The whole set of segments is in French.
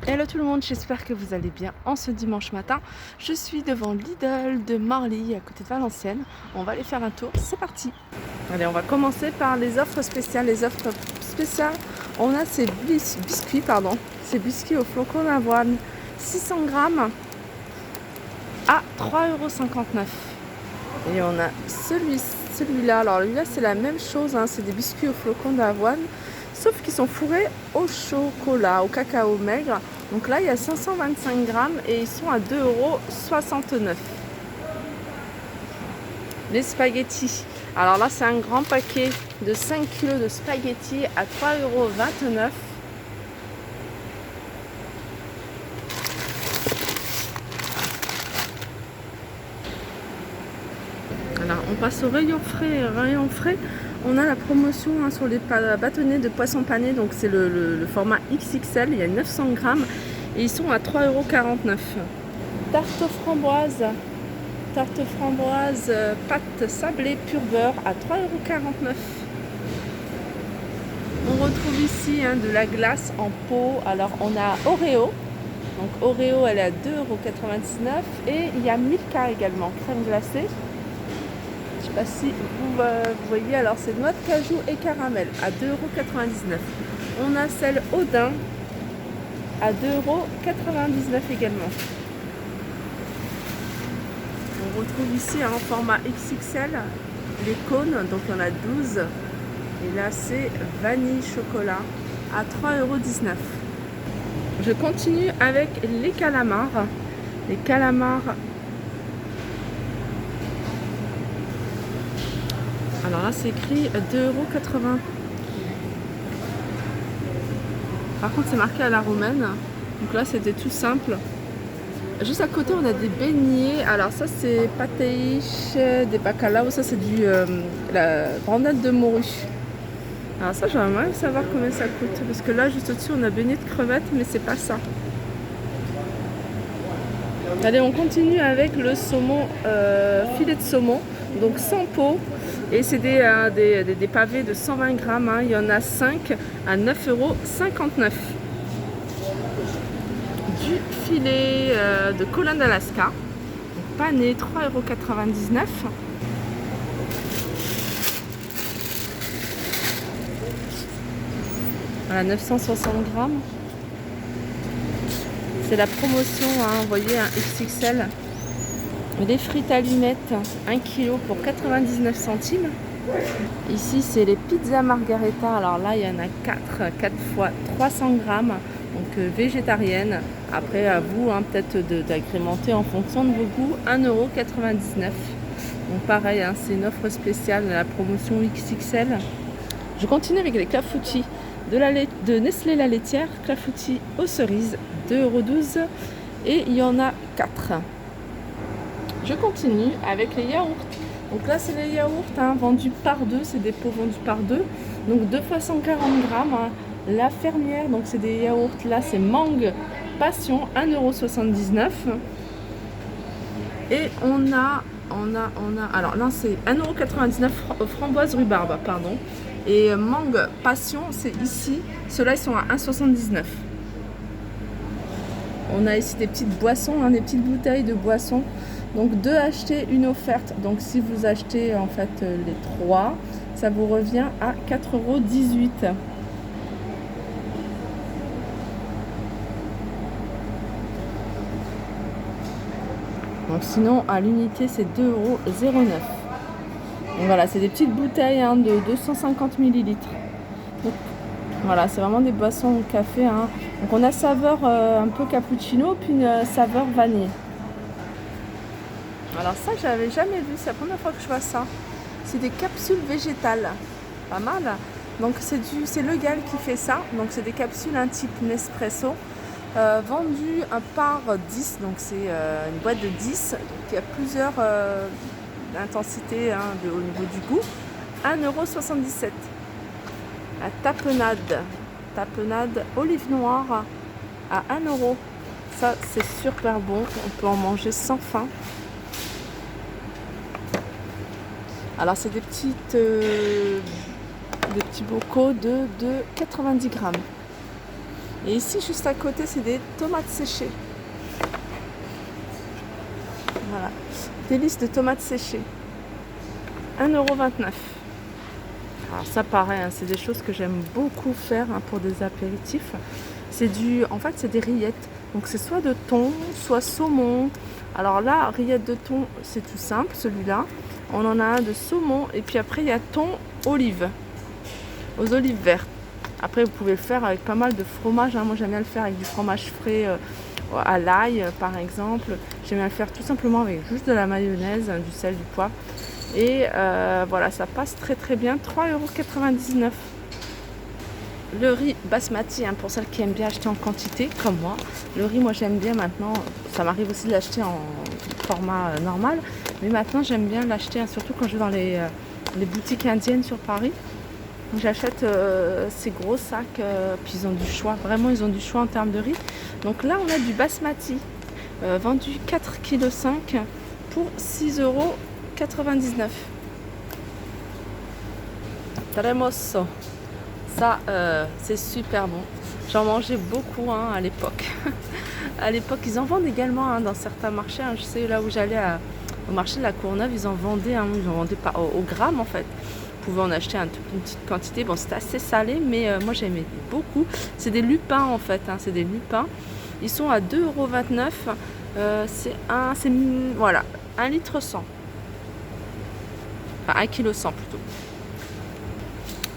Hello tout le monde, j'espère que vous allez bien en ce dimanche matin. Je suis devant Lidl de Marly à côté de Valenciennes. On va aller faire un tour, c'est parti. Allez, on va commencer par les offres spéciales. Les offres spéciales, on a ces biscuits, ces biscuits au flocon d'avoine, 600 grammes à 3,59 €. Et on a celui-là. Alors lui-là c'est la même chose, hein. C'est des biscuits au flocon d'avoine, sauf qu'ils sont fourrés au chocolat, au cacao maigre. Donc là il y a 525 grammes et ils sont à 2,69 €. Les spaghettis. Alors là c'est un grand paquet de 5 kg de spaghettis à 3,29 €. Alors on passe au rayon frais. Rayon frais, on a la promotion sur les bâtonnets de poisson pané. Donc c'est le format XXL, il y a 900 grammes et ils sont à 3,49 €. Tarte framboise, pâte sablée pur beurre à 3,49 €. On retrouve ici de la glace en pot. Alors on a Oreo. Donc Oreo elle est à 2,99 € et il y a Milka également, crème glacée. Je ne sais pas si vous voyez, alors c'est noix de cajou et caramel à 2,99 €. On a celle Audin à 2,99 € également. On retrouve ici en format XXL les cônes, donc il y en a 12. Et là c'est vanille chocolat à 3,19 €. Je continue avec les calamars. Les calamars. Alors là c'est écrit 2,80 €. Par contre c'est marqué à la romaine. Donc là c'était tout simple. Juste à côté on a des beignets. Alors ça c'est pâtéiche des bacalao. Ça c'est la brandade de morue. Alors ça j'aimerais même savoir combien ça coûte. Parce que là juste au-dessus on a beignets de crevettes, mais c'est pas ça. Allez, on continue avec le saumon, filet de saumon, donc sans peau. Et c'est des pavés de 120 grammes, hein. Il y en a 5 à 9,59 €. Du filet de colin d'Alaska, pané, 3,99 €. Voilà, 960 grammes. C'est la promotion, hein, vous voyez, un XXL. Les frites allumettes, 1 kg pour 99 centimes. Ici, c'est les pizzas margarita. Alors là, il y en a 4 fois 300 grammes, donc végétarienne. Après, à vous, peut-être d'agrémenter en fonction de vos goûts. 1,99 €. Donc pareil, c'est une offre spéciale de la promotion XXL. Je continue avec les clafoutis de Nestlé la laitière, clafoutis aux cerises, 2,12 €. Et il y en a 4. Je continue avec les yaourts. Donc là c'est les yaourts vendus par deux, c'est des pots vendus par deux. Donc 2 fois 140 grammes. La fermière, donc c'est des yaourts, là c'est mangue passion, 1,79 €. Et on a, alors là c'est 1,99 € framboise rhubarbe, pardon. Et mangue passion, c'est ici, ceux-là ils sont à 1,79 €. On a ici des petites boissons, des petites bouteilles de boissons. Donc 2 achetés, 1 offerte. Donc si vous achetez en fait les 3, ça vous revient à 4,18 €. Donc sinon à l'unité c'est 2,09 €. Donc voilà, c'est des petites bouteilles de 250 ml. Donc voilà, c'est vraiment des boissons au café. Donc on a saveur un peu cappuccino, puis une saveur vanille. Alors ça j'avais jamais vu, c'est la première fois que je vois ça. C'est des capsules végétales, pas mal. Donc c'est Le Gall qui fait ça. Donc c'est des capsules type Nespresso, vendues par 10. Donc c'est une boîte de 10. Donc il y a plusieurs intensités au niveau du goût. 1,77 €. La tapenade olive noire à 1 €. Ça c'est super bon, on peut en manger sans faim. Alors c'est des petits bocaux de 90 grammes. Et ici, juste à côté, c'est des tomates séchées. Voilà. Délices de tomates séchées. 1,29 €. Alors ça pareil, hein, c'est des choses que j'aime beaucoup faire hein, pour des apéritifs. En fait, c'est des rillettes. Donc c'est soit de thon, soit saumon. Alors là, rillette de thon, c'est tout simple, celui-là. On en a un de saumon. Et puis après, il y a thon olive, aux olives vertes. Après, vous pouvez le faire avec pas mal de fromage. Hein. Moi, j'aime bien le faire avec du fromage frais à l'ail, par exemple. J'aime bien le faire tout simplement avec juste de la mayonnaise, du sel, du poivre. Et voilà, ça passe très très bien. 3,99 €. Le riz basmati, hein, pour celles qui aiment bien acheter en quantité, comme moi. Le riz, moi j'aime bien maintenant. Ça m'arrive aussi de l'acheter en format normal. Mais maintenant, j'aime bien l'acheter, hein, surtout quand je vais dans les boutiques indiennes sur Paris. J'achète ces gros sacs, puis ils ont du choix. Vraiment, ils ont du choix en termes de riz. Donc là, on a du basmati, vendu 4,5 kg pour 6,99 €. Tremosso. Ça, c'est super bon. J'en mangeais beaucoup hein, à l'époque. À l'époque, ils en vendent également hein, dans certains marchés. Hein. Je sais, là où j'allais au marché de la Courneuve, ils en vendaient. Hein, ils en vendaient pas au gramme en fait. Vous pouvez en acheter une petite quantité. Bon, c'était assez salé, mais moi j'aimais beaucoup. C'est des lupins en fait. Hein, c'est des lupins. Ils sont à 2,29 €. Voilà, 1,1 litre. Enfin, 1,1 kg plutôt.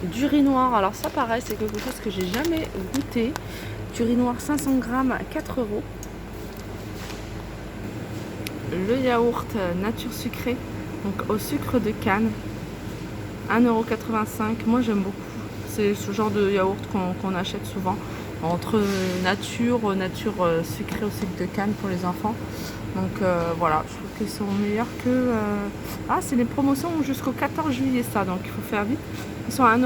Du riz noir, alors ça pareil, c'est quelque chose que j'ai jamais goûté. Du riz noir 500 grammes à 4 €. Le yaourt nature sucrée, donc au sucre de canne, 1,85 €. Moi j'aime beaucoup. C'est ce genre de yaourt qu'on achète souvent. Entre nature sucrée au sucre de canne pour les enfants. Donc voilà, je trouve qu'ils sont meilleurs que... Ah, c'est les promotions jusqu'au 14 juillet ça, donc il faut faire vite. Ils sont à 1,85 €.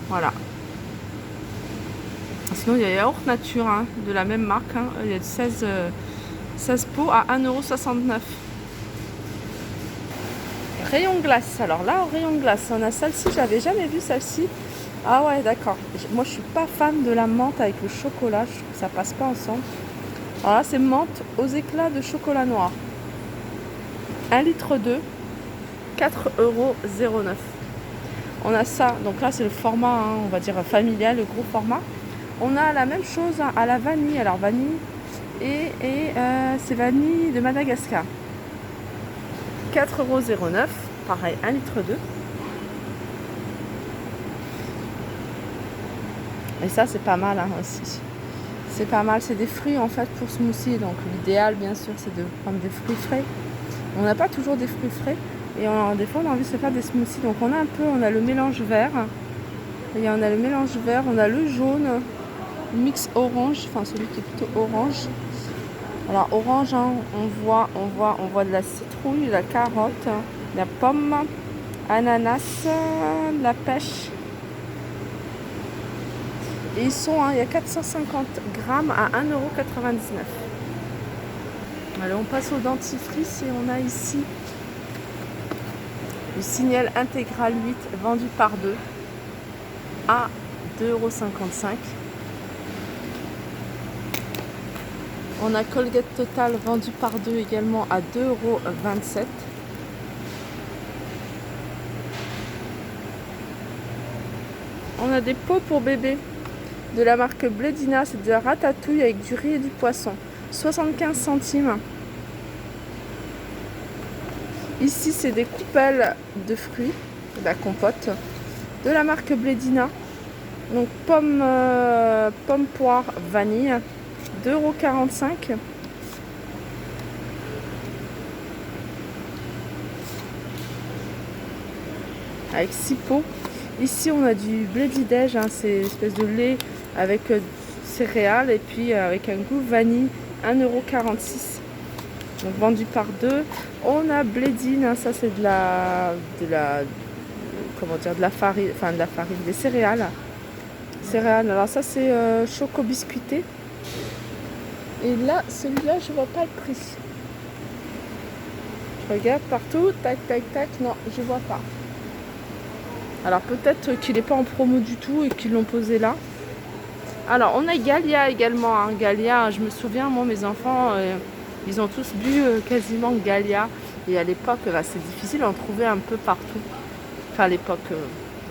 Voilà. Sinon, il y a yaourt nature hein, de la même marque. Hein. Il y a 16 pots à 1,69 €. Rayon glace. Alors là, au rayon glace, on a celle-ci. J'avais jamais vu celle-ci. Ah ouais, d'accord. Moi, je suis pas fan de la menthe avec le chocolat. Je trouve que ça passe pas ensemble. Alors là, c'est menthe aux éclats de chocolat noir. 1,2 litre, 4,09 €. On a ça, donc là c'est le format, hein, on va dire familial, le gros format. On a la même chose hein, à la vanille, alors vanille et c'est vanille de Madagascar. 4,09 €, pareil, 1,2 litre. Et ça c'est pas mal hein, aussi. C'est pas mal, c'est des fruits en fait pour smoothie, donc l'idéal bien sûr c'est de prendre des fruits frais. On n'a pas toujours des fruits frais. Et des fois, on a envie de se faire des smoothies. Donc, on a le mélange vert. Et on a le mélange vert, on a le jaune, mix orange, enfin celui qui est plutôt orange. Alors, orange, hein, on voit de la citrouille, de la carotte, de la pomme, ananas, de la pêche. Et ils sont, hein, il y a 450 grammes à 1,99 €. Alors, on passe au dentifrice et on a ici le Signal intégral 8 vendu par 2 à 2,55 €. On a Colgate Total vendu par 2 également à 2,27 €. On a des pots pour bébé de la marque Bledina, c'est de la ratatouille avec du riz et du poisson. 75 centimes. Ici, c'est des coupelles de fruits, de la compote, de la marque Bledina. Donc, pomme, poire, vanille, 2,45 €. Avec 6 pots. Ici, on a du Bledidège, hein, c'est une espèce de lait avec céréales et puis avec un goût vanille, 1,46 €. Donc vendu par 2. On a Bledine, hein, ça c'est de la farine, des céréales. Alors ça c'est choco biscuité. Et là, celui-là, je vois pas le prix. Je regarde partout, tac, tac, tac, non, je vois pas. Alors peut-être qu'il n'est pas en promo du tout et qu'ils l'ont posé là. Alors, on a Gallia également. Hein. Gallia, je me souviens, moi, mes enfants, ils ont tous bu quasiment Gallia. Et à l'époque, c'est difficile d'en trouver un peu partout. Enfin, à l'époque,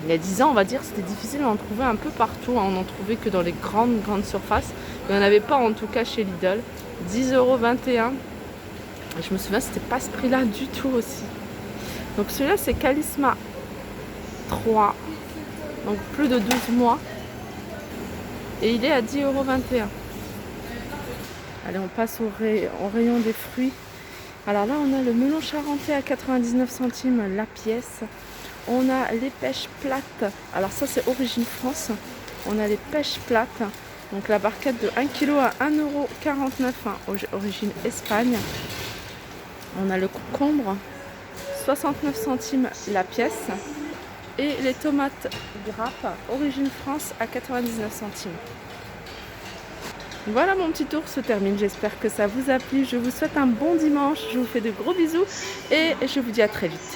il y a 10 ans, on va dire, c'était difficile d'en trouver un peu partout. Hein. On n'en trouvait que dans les grandes surfaces. Il n'y en avait pas, en tout cas, chez Lidl. 10,21 €. Et je me souviens, c'était pas ce prix-là du tout aussi. Donc, celui-là, c'est Calisma 3. Donc, plus de 12 mois. Et il est à 10,21 €. Allez, on passe au rayon des fruits. Alors là, on a le melon charentais à 99 centimes la pièce. On a les pêches plates. Alors ça, c'est origine France. On a les pêches plates. Donc la barquette de 1 kg à 1,49 €, hein, origine Espagne. On a le concombre, 69 centimes la pièce. Et les tomates grappes, origine France, à 99 centimes. Voilà, mon petit tour se termine. J'espère que ça vous a plu. Je vous souhaite un bon dimanche. Je vous fais de gros bisous et je vous dis à très vite.